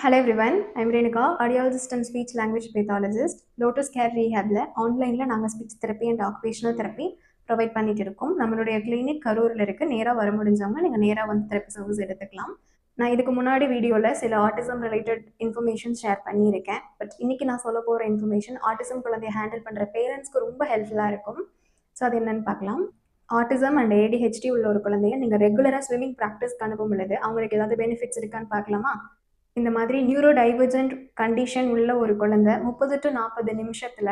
Hello everyone, I'm Renuka, audiologist and speech language pathologist. Lotus Care Rehabல ஆன்லைனில் நாங்கள் speech therapy and occupational therapy provide பண்ணிட்டு இருக்கோம். நம்மளுடைய clinic கரூரில் இருக்குது. நேராக வர முடிஞ்சவங்க நீங்கள் நேராக வந்து தெரப்பி சர்வீஸ் எடுத்துக்கலாம். நான் இதுக்கு முன்னாடி வீடியோவில் சில ஆட்டிசம் ரிலேட்டட் இன்ஃபர்மேஷன் ஷேர் பண்ணியிருக்கேன். பட் இன்னைக்கு நான் சொல்ல போகிற இன்ஃபர்மேஷன் ஆட்டிசம் குழந்தைய ஹேண்டில் பண்ணுற பேரண்ட்ஸ்க்கு ரொம்ப ஹெல்ப்ஃபுல்லாக இருக்கும். ஸோ அது என்னென்னு பார்க்கலாம். ஆட்டிசம் அண்ட் ADHD உள்ள ஒரு குழந்தைய நீங்கள் ரெகுலராக ஸ்விம்மிங் ப்ராக்டிஸ்க்கு அனுப்பும் பொழுது அவங்களுக்கு ஏதாவது பெனிஃபிட்ஸ் இருக்கான்னு பார்க்கலாமா? இந்த மாதிரி நியூரோ டைவர்ஜென்ட் கண்டிஷன் உள்ள ஒரு குழந்தை 30 to 40 நிமிஷத்தில்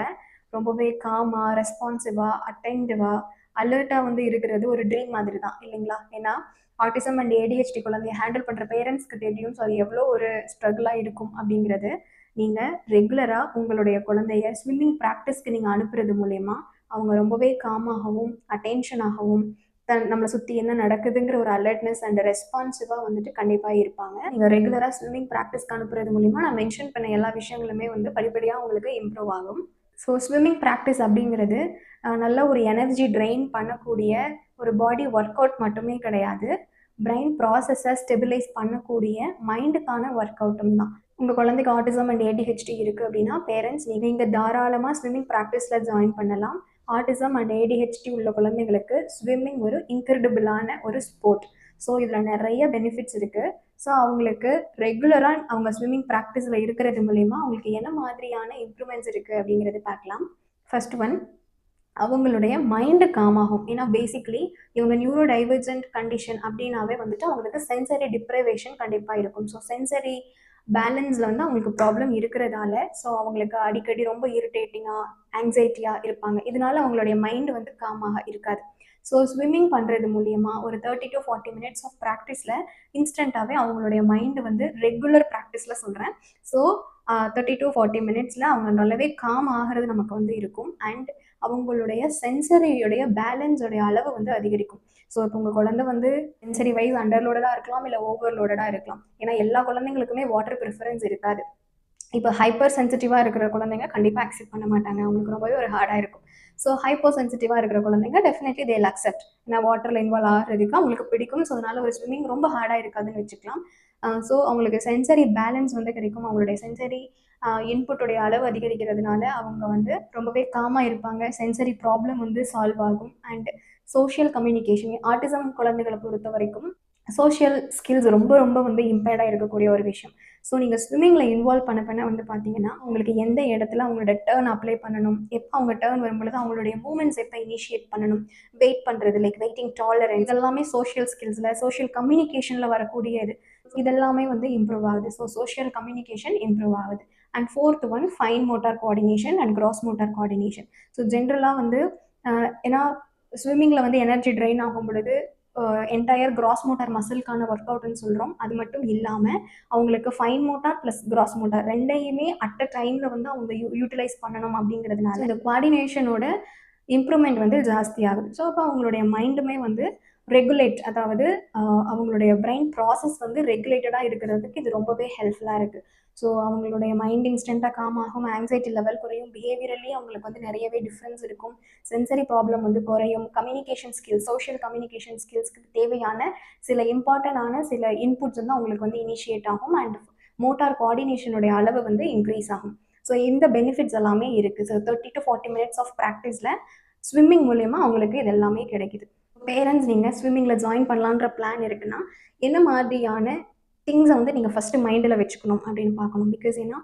ரொம்பவே காமாக, ரெஸ்பான்சிவாக, அட்டென்டிவாக, அலர்ட்டாக வந்து இருக்கிறது ஒரு ட்ரீம் மாதிரி தான் இல்லைங்களா? ஏன்னா ஆட்டிசம் அண்ட் ADHD குழந்தைய ஹேண்டில் பண்ணுற பேரண்ட்ஸ்க்கு தெரியும். ஸோ அது எவ்வளோ ஒரு ஸ்ட்ரகிளாக இருக்கும் அப்படிங்கிறது. நீங்கள் ரெகுலராக உங்களுடைய குழந்தைய ஸ்விம்மிங் ப்ராக்டிஸ்க்கு நீங்கள் அனுப்புறது மூலயமா அவங்க ரொம்பவே காமாகவும், அட்டென்ஷனாகவும், நம்மளை சுற்றி என்ன நடக்குதுங்கிற ஒரு அலர்ட்னஸ் அண்ட் ரெஸ்பான்சிவாக வந்துட்டு கண்டிப்பாக இருப்பாங்க. நீங்கள் ரெகுலராக ஸ்விம்மிங் ப்ராக்டிஸ்க்கு அனுப்புறது மூலிமா நான் மென்ஷன் பண்ண எல்லா விஷயங்களுமே வந்து படிப்படியாக உங்களுக்கு இம்ப்ரூவ் ஆகும். ஸோ ஸ்விம்மிங் ப்ராக்டிஸ் அப்படிங்கிறது நல்ல ஒரு எனர்ஜி ட்ரெயின் பண்ணக்கூடிய ஒரு பாடி ஒர்க் அவுட் மட்டுமே கிடையாது. பிரெயின் ப்ராசஸை ஸ்டெபிலைஸ் பண்ணக்கூடிய மைண்டுக்கான ஒர்க் அவுட்டும் தான். உங்கள் குழந்தைக்கு ஆட்டிசம் அண்ட் ADHD இருக்குது அப்படின்னா பேரண்ட்ஸ் நீங்கள் தாராளமாக ஸ்விம்மிங் ப்ராக்டிஸில் ஜாயின் பண்ணலாம். ஆட்டிசம் அண்ட் ADHD உள்ள குழந்தைங்களுக்கு ஸ்விம்மிங் ஒரு இன்க்ரெடிபிளான ஒரு ஸ்போர்ட். ஸோ இதில் நிறைய பெனிஃபிட்ஸ் இருக்குது. ஸோ அவங்களுக்கு ரெகுலராக அவங்க ஸ்விம்மிங் ப்ராக்டிஸில் இருக்கிறது மூலிமா அவங்களுக்கு என்ன மாதிரியான இம்ப்ரூவ்மெண்ட்ஸ் இருக்குது அப்படிங்கிறது பார்க்கலாம். ஃபர்ஸ்ட் ஒன், அவங்களுடைய மைண்டு காமாகும். ஏன்னா பேசிக்லி இவங்க நியூரோ டைவர்ஜென்ட் கண்டிஷன் அப்படின்னாவே வந்துட்டு அவங்களுக்கு சென்சரி டிப்ரைவேஷன் கண்டிப்பாக இருக்கும். ஸோ சென்சரி பேலன்ஸில் வந்து அவங்களுக்கு ப்ராப்ளம் இருக்கிறதால ஸோ அவங்களுக்கு அடிக்கடி ரொம்ப இரிட்டேட்டிங்காக, ஆங்ஸைட்டியாக இருப்பாங்க. இதனால அவங்களுடைய மைண்டு வந்து காமாக இருக்காது. ஸோ ஸ்விம்மிங் பண்ணுறது மூலியமாக ஒரு 30 to 40 மினிட்ஸ் ஆஃப் ப்ராக்டிஸில் இன்ஸ்டண்ட்டாகவே அவங்களுடைய மைண்டு வந்து ரெகுலர் ப்ராக்டிஸில் சொல்கிறேன். ஸோ 30 to 40 மினிட்ஸில் அவங்க நல்லாவே காம் ஆகிறது நமக்கு வந்து இருக்கும். அண்ட் அவங்களுடைய சென்சரியுடைய பேலன்ஸோடைய அளவு வந்து அதிகரிக்கும். ஸோ இப்போ உங்கள் குழந்தை வந்து சென்சரி வைஸ் அண்டர்லோடடாக இருக்கலாம், இல்லை ஓவர்லோடடாக இருக்கலாம். ஏன்னா எல்லா குழந்தைங்களுக்குமே வாட்டர் ப்ரிஃபரன்ஸ் இருக்காது. இப்போ ஹைப்பர் சென்சிட்டிவாக இருக்கிற குழந்தைங்க கண்டிப்பாக அக்செப்ட் பண்ண மாட்டாங்க. அவங்களுக்கு ரொம்பவே ஒரு ஹார்டாக இருக்கும். ஸோ ஹைப்பர் சென்சிட்டிவாக இருக்கிற குழந்தைங்க டெஃபினெட்லி தேல் அக்செப்ட். ஏன்னா வாட்டரில் இன்வால்வ் ஆகிறதுக்கு அவங்களுக்கு பிடிக்கும். ஸோ அதனால ஒரு ஸ்விம்மிங் ரொம்ப ஹார்டாக இருக்காதுன்னு வச்சுக்கலாம். ஸோ அவங்களுக்கு சென்சரி பேலன்ஸ் வந்து கிடைக்கும். அவங்களுடைய சென்சரி இன்புட்டோடைய அளவு அதிகரிக்கிறதுனால அவங்க வந்து ரொம்பவே காமாக இருப்பாங்க. சென்சரி ப்ராப்ளம் வந்து சால்வ் ஆகும். அண்ட் சோஷியல் கம்யூனிகேஷன், ஆட்டிசம் குழந்தைகளை பொறுத்த வரைக்கும் சோஷியல் ஸ்கில்ஸ் ரொம்ப ரொம்ப வந்து இம்பேர்டாக இருக்கக்கூடிய ஒரு விஷயம். ஸோ நீங்கள் ஸ்விம்மிங்கில் இன்வால்வ் பண்ண வந்து பார்த்தீங்கன்னா உங்களுக்கு எந்த இடத்துல அவங்களோட டேர்ன் அப்ளை பண்ணணும், எப்போ அவங்க டேர்ன் வரும்பொழுது அவங்களுடைய மூமெண்ட்ஸ் எப்போ இனிஷியேட் பண்ணணும், வெயிட் பண்ணுறது லைக் வெயிட்டிங் டாலரன்ஸ், இதெல்லாமே சோஷியல் ஸ்கில்ஸில், சோஷியல் கம்யூனிகேஷனில் வரக்கூடியது. இதெல்லாமே வந்து இம்ப்ரூவ் ஆகுது. ஸோ சோஷியல் கம்யூனிகேஷன் இம்ப்ரூவ் ஆகுது. And fourth one, fine motor coordination and cross motor coordination. So ஜென்ரலாக வந்து ஏன்னா ஸ்விம்மிங்கில் வந்து எனர்ஜி ட்ரெயின் ஆகும் பொழுது என்டையர் கிராஸ் மோட்டார் மசில்கான ஒர்க் அவுட்னு சொல்கிறோம். அது மட்டும் இல்லாமல் அவங்களுக்கு fine motor plus cross motor ரெண்டையுமே அட் அ டைமில் வந்து அவங்க யூட்டிலைஸ் பண்ணணும் அப்படிங்கிறதுனால இந்த கோஆர்டினேஷனோட இம்ப்ரூவ்மெண்ட் வந்து ஜாஸ்தி ஆகுது. ஸோ அப்போ அவங்களுடைய மைண்டுமே வந்து ரெகுலேட், அதாவது அவங்களுடைய பிரெயின் ப்ராசஸ் வந்து ரெகுலேட்டடாக இருக்கிறதுக்கு இது ரொம்பவே ஹெல்ப்ஃபுல்லாக இருக்குது. ஸோ அவங்களுடைய மைண்ட் இன்ஸ்டண்ட்டாக காம் ஆகும், ஆங்ஸைட்டி லெவல் குறையும், பிஹேவியரலி அவங்களுக்கு வந்து நிறையவே டிஃப்ரென்ஸ் இருக்கும், சென்சரி ப்ராப்ளம் வந்து குறையும், கம்யூனிகேஷன் ஸ்கில்ஸ், சோஷியல் கம்யூனிகேஷன் ஸ்கில்ஸ்க்கு தேவையான சில இம்பார்ட்டண்டான சில இன்புட்ஸ் வந்து அவங்களுக்கு வந்து இனிஷியேட் ஆகும். அண்ட் மோட்டார் கோஆர்டினேஷனுடைய அளவு வந்து இன்க்ரீஸ் ஆகும். ஸோ இந்த பெனிஃபிட்ஸ் எல்லாமே இருக்குது. ஸோ 30 to 40 மினிட்ஸ் ஆஃப் ப்ராக்டிஸில் ஸ்விம்மிங் மூலயமா அவங்களுக்கு இது எல்லாமே கிடைக்குது. பேரண்ட்ஸ் நீங்கள் ஸ்விம்மிங்கில் ஜாயின் பண்ணலான்ற பிளான் இருக்குன்னா என்ன மாதிரியான திங்ஸை வந்து நீங்கள் ஃபஸ்ட்டு மைண்டில் வச்சுக்கணும் அப்படின்னு பார்க்கணும். பிகாஸ் ஏன்னா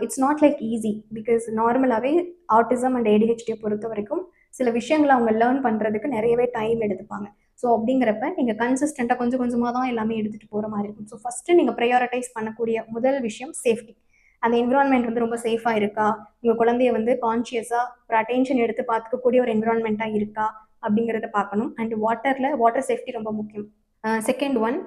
it's not like easy. Because நார்மலாகவே ஆட்டிசம் அண்ட் ADHD பொறுத்த வரைக்கும் சில விஷயங்களை அவங்க லேர்ன் பண்ணுறதுக்கு நிறையவே டைம் எடுத்துப்பாங்க. ஸோ அப்படிங்கிறப்ப நீங்கள் கன்சிஸ்டண்ட்டாக கொஞ்சம் கொஞ்சமாக தான் எல்லாமே எடுத்துகிட்டு போகிற மாதிரி இருக்கும். ஸோ ஃபஸ்ட்டு நீங்கள் ப்ரையாரிட்டைஸ் பண்ணக்கூடிய முதல் விஷயம் சேஃப்டி. அந்த என்விரான்மெண்ட் வந்து ரொம்ப சேஃபாக இருக்கா, உங்கள் குழந்தைய வந்து கான்ஷியஸாக ஒரு அட்டென்ஷன் எடுத்து பார்த்துக்கக்கூடிய ஒரு என்விரான்மெண்ட்டாக இருக்கா அப்படிங்கிறத பார்க்கணும். அண்ட் வாட்டர் சேஃப்டி ரொம்ப முக்கியம். செகண்ட் ஒன்,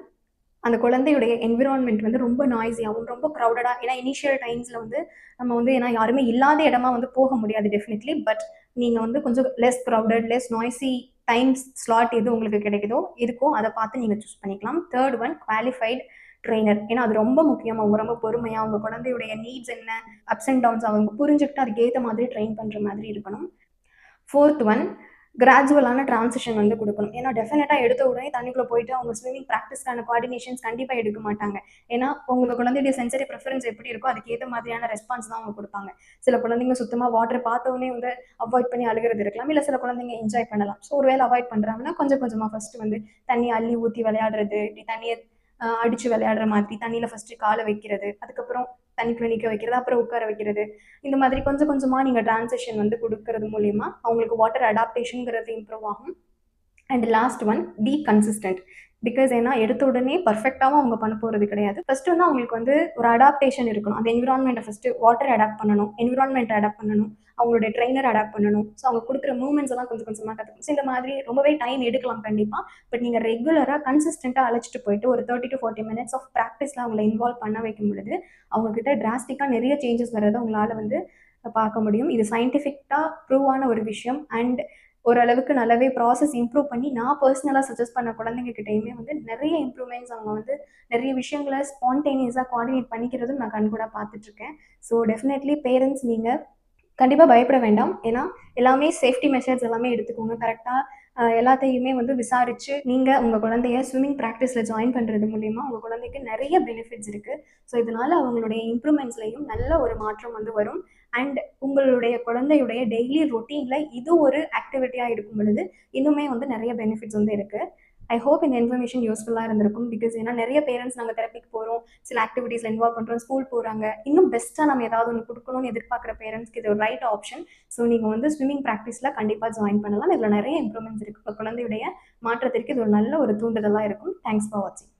அந்த குழந்தையுடைய என்விரான்மெண்ட் வந்து ரொம்ப நாய்ஸியாகவும் ரொம்ப க்ரௌடடாக, ஏன்னா இனிஷியல் டைம்ஸில் வந்து நம்ம வந்து ஏன்னா யாருமே இல்லாத இடமா வந்து போக முடியாது டெஃபினெட்லி. பட் நீங்கள் வந்து கொஞ்சம் less crowded, less noisy times slot எது உங்களுக்கு கிடைக்குதோ இருக்கோ அதை பார்த்து நீங்கள் சூஸ் பண்ணிக்கலாம். Third one, qualified trainer. ஏன்னா அது ரொம்ப முக்கியம். அவங்க ரொம்ப பொறுமையாக அவங்க குழந்தையுடைய நீட்ஸ் என்ன, அப்ஸ் அண்ட் டவுன்ஸ் அவங்க புரிஞ்சுக்கிட்டு அதுக்கு ஏற்ற மாதிரி ட்ரெயின் பண்ணுற மாதிரி இருக்கணும். ஃபோர்த் ஒன், கிராஜுவலான ட்ரான்சிஷன் வந்து கொடுக்கணும். ஏன்னா டெஃபினட்டாக எடுத்த உடனே தண்ணிக்குள்ளே போயிட்டு அவங்க ஸ்விம்மிங் ப்ராக்டிஸ்க்கான கோஆர்டினேஷன்ஸ் கண்டிப்பாக எடுக்க மாட்டாங்க. ஏன்னா உங்கள் குழந்தையுடைய சென்சரி ப்ரிஃபரன்ஸ் எப்படி இருக்கோ அதுக்கேற்ற மாதிரியான ரெஸ்பான்ஸ் தான் அவங்க கொடுப்பாங்க. சில குழந்தைங்க சுத்தமாக வாட்டர் பார்த்தோன்னே வந்து அவாய்ட் பண்ணி அழுகிறது இருக்கலாம், இல்லை சில குழந்தைங்க என்ஜாய் பண்ணலாம். ஸோ ஒருவேளை அவாய்ட் பண்ணுறாங்கன்னா கொஞ்சம் கொஞ்சமாக ஃபஸ்ட்டு வந்து தண்ணி அள்ளி ஊற்றி விளையாடுறது, இப்படி தண்ணியை அடித்து விளையாடுற மாதிரி தண்ணியில் ஃபஸ்ட்டு காலை வைக்கிறது, அதுக்கப்புறம் தண்ணிக்குள்ளே நிற்க வைக்கிறது, அப்புறம் உட்கார வைக்கிறது. இந்த மாதிரி கொஞ்சம் கொஞ்சமாக நீங்கள் ட்ரான்சிஷன் வந்து கொடுக்கறது மூலிமா அவங்களுக்கு வாட்டர் அடாப்டேஷனுங்கிறது இம்ப்ரூவ் ஆகும். And last one, be consistent. Because ஏன்னா எடுத்த உடனே பர்ஃபெக்டாகவும் அவங்க பண்ண போகிறது கிடையாது. ஃபர்ஸ்ட் வந்து அவங்களுக்கு வந்து ஒரு அடாப்டேஷன் இருக்கணும். அந்த என்விரான்மெண்ட்டை ஃபஸ்ட்டு வாட்டர் அடாப்ட் பண்ணணும், என்விரான்மெண்ட் அடாப்ட் பண்ணணும், அவங்களுடைய ட்ரெயினர் அடாப்ட் பண்ணணும். ஸோ அவங்க கொடுக்குற மூவ்மெண்ட்ஸ் எல்லாம் கொஞ்சம் கொஞ்சமாக கற்றுக்கணும். ஸோ இந்த மாதிரி ரொம்பவே டைம் எடுக்கலாம் கண்டிப்பாக. பட் நீங்கள் ரெகுலராக கன்சிஸ்டண்ட்டாக அழைச்சிட்டு போயிட்டு ஒரு 30 to 40 minutes ஆஃப் ப்ராக்டிஸில் அவங்களை இன்வால்வ் பண்ண வைக்கும் பொழுது அவங்கக்கிட்ட டிராஸ்டிக்காக நிறைய சேஞ்சஸ் வர்றதை உங்களால் வந்து பார்க்க முடியும். இது சயின்டிஃபிக்காக ப்ரூவ் ஆன ஒரு விஷயம். அண்ட் ஓரளவுக்கு நல்லாவே ப்ராசஸ் இம்ப்ரூவ் பண்ணி நான் பர்சனலாக சஜஸ்ட் பண்ண குழந்தைங்க கிட்டேயுமே வந்து நிறைய இம்ப்ரூவ்மெண்ட்ஸ் அவங்க வந்து நிறைய விஷயங்களை ஸ்பான்டேனியஸாக கோஆர்டினேட் பண்ணிக்கிறதும் நான் கண்கூடாக பார்த்துட்ருக்கேன். ஸோ டெஃபினெட்லி பேரண்ட்ஸ் நீங்கள் கண்டிப்பாக பயப்பட வேண்டாம். ஏன்னா எல்லாமே சேஃப்டி மெஷர்ஸ் எல்லாமே எடுத்துக்கோங்க. கரெக்டாக எல்லாத்தையுமே வந்து விசாரித்து நீங்கள் உங்கள் குழந்தைய ஸ்விம்மிங் ப்ராக்டிஸில் ஜாயின் பண்ணுறது மூலிமா உங்கள் குழந்தைக்கு நிறைய பெனிஃபிட்ஸ் இருக்குது. ஸோ இதனால் அவங்களுடைய இம்ப்ரூவ்மெண்ட்ஸ்லையும் நல்ல ஒரு மாற்றம் வந்து வரும். அண்ட் உங்களுடைய குழந்தையுடைய டெய்லி ரொட்டீனில் இது ஒரு ஆக்டிவிட்டியாக இருக்கும் பொழுது இன்னுமே வந்து நிறைய பெனிஃபிட்ஸ் வந்து இருக்குது. ஐ ஹோப் இந்த இன்ஃபர்மேஷன் யூஸ்ஃபுல்லாக இருந்திருக்கும். பிகாஸ் ஏன்னா நிறைய பேரண்ட்ஸ் நாங்கள் தெரப்பிக்கு போகிறோம், சில ஆக்டிவிட்டீஸில் இன்வால்வ் பண்ணுறோம், ஸ்கூல் போகிறாங்க, இன்னும் பெஸ்ட்டாக நம்ம ஏதாவது ஒன்று கொடுக்கணும்னு எதிர்பார்க்குற பேரண்ட்ஸ்க்கு இது ஒரு ரைட் ஆப்ஷன். ஸோ நீங்கள் வந்து ஸ்விம்மிங் ப்ராக்டிஸில் கண்டிப்பாக ஜாயின் பண்ணலாம். இதில் நிறைய இம்ப்ரூவ்மெண்ட்ஸ் இருக்குது. உங்கள் குழந்தையுடைய மாற்றத்திற்கு இது ஒரு நல்ல ஒரு தூண்டுதலாக இருக்கும். தேங்க்ஸ் ஃபார் வாட்சிங்.